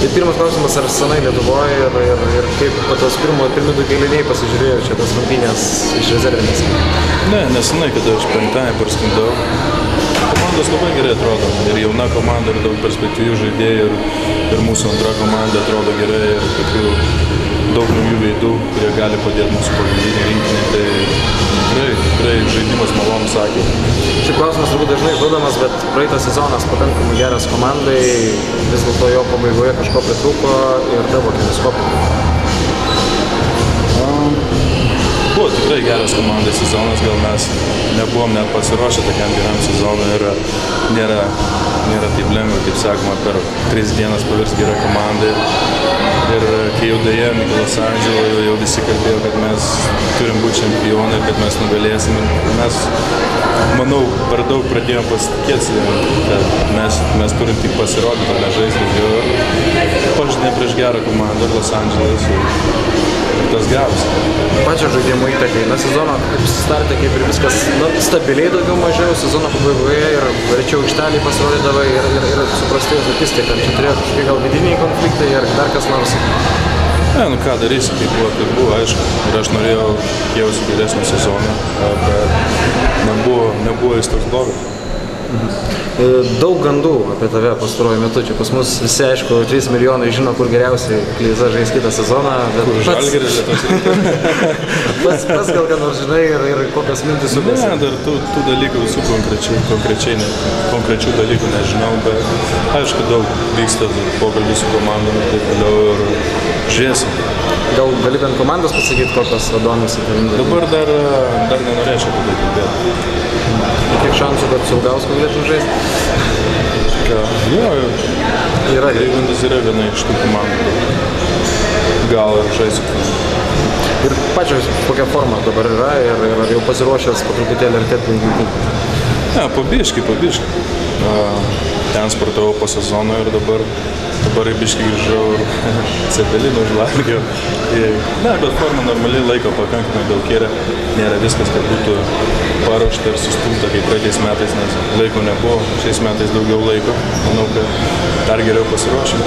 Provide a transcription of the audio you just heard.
Tai pirmas klausimas, ar senai Lietuvoje ir kaip po tos pirmi du kėliniai pasižiūrėjo čia tas rungtynės iš rezervinės? Ne, nesenai, kada aš penktąjį parskindau. Komandos labai gerai atrodo. Ir jauna komanda, ir daug perspektyvių žaidėjų, ir mūsų antra komanda atrodo gerai, ir tokių daug naujų veidų, kurie gali padėti mūsų pagrindinį rinkinį. Tai tikrai žaidimas malonus sakė. Šį klausimas turbūt dažnai užduodamas, bet praeitas sezonas pakankamai geras komandai, vis dėlto jo pabaigoje kažko pritrūko ir tavo keliskopų. Buvo tikrai geras komandos sezonas, gal mes nebuvom net pasiruošę tokiam geram sezonui ir nėra taip lengva, kaip sakoma, per 3 dienas pavirs gerą komandą. Ir kai jau dėjom iki Los Andželo, jau visi kalbėjo, kad mes turim būti čempionai, kad mes nugalėsim. Mes, manau, per daug pradėjom pasitikėti, kad mes turim tik pasirodyti, kad mes žaisti. Pažaidėm prieš gerą komandą Los Andželas ir tas gavosi. Pačio žaidimo įtakai. Na, sezono startė kaip ir viskas stabiliai daugiau mažiau, sezono pabaigoje ir rečiau aikštelėje pasirodydavai ir suprastėjo statistika. Čia turėjo kažkokie gal vidiniai konfliktai ir dar kas nors. Ne, nu ką darysi, kaip buvo, aišku. Ir aš norėjau jausti geresnį sezoną, bet nebuvo jis toks blogas. Daug gandų apie tave pastaruoju metu. Čia pas mus visi, aišku, 3 milijonai žino, kur geriausiai Kleiza žais kitą sezoną. Kur Žalgiris Lietuvos pats gal ką nors žinai ir kokios mintis sukasi? Ne, dar tų dalykų visų konkrečių dalykų nežinau, bet aišku, daug vyksta pokalbių su komandom ir taip toliau ir žiūrėsim. Gal gali bent komandos pasakyti, kokios domisi tavim? Dabar dar nenorėčiau apie tai kalbėti. Kiek šansų, kad su Ilgausku galėtum žaisti? Jo, Eigundas yra viena iš tų komandų. Gal ir žaisiu. Ir pačios kokia forma dabar yra ir jau pasiruošęs po truputėlį artėti rungtynėm? Ne, po biškį. Ten sportavau po sezono ir dabar į biškį grįžau ir Cepelinų užvalgiau. Ne, bet forma normaliai laiko pakankamai daug yra. Nėra viskas, kad būtų paruošta ir sustumta kaip praeitais metais, nes laiko nebuvo. Šiais metais daugiau laiko. Manau, kad dar geriau pasiruošim.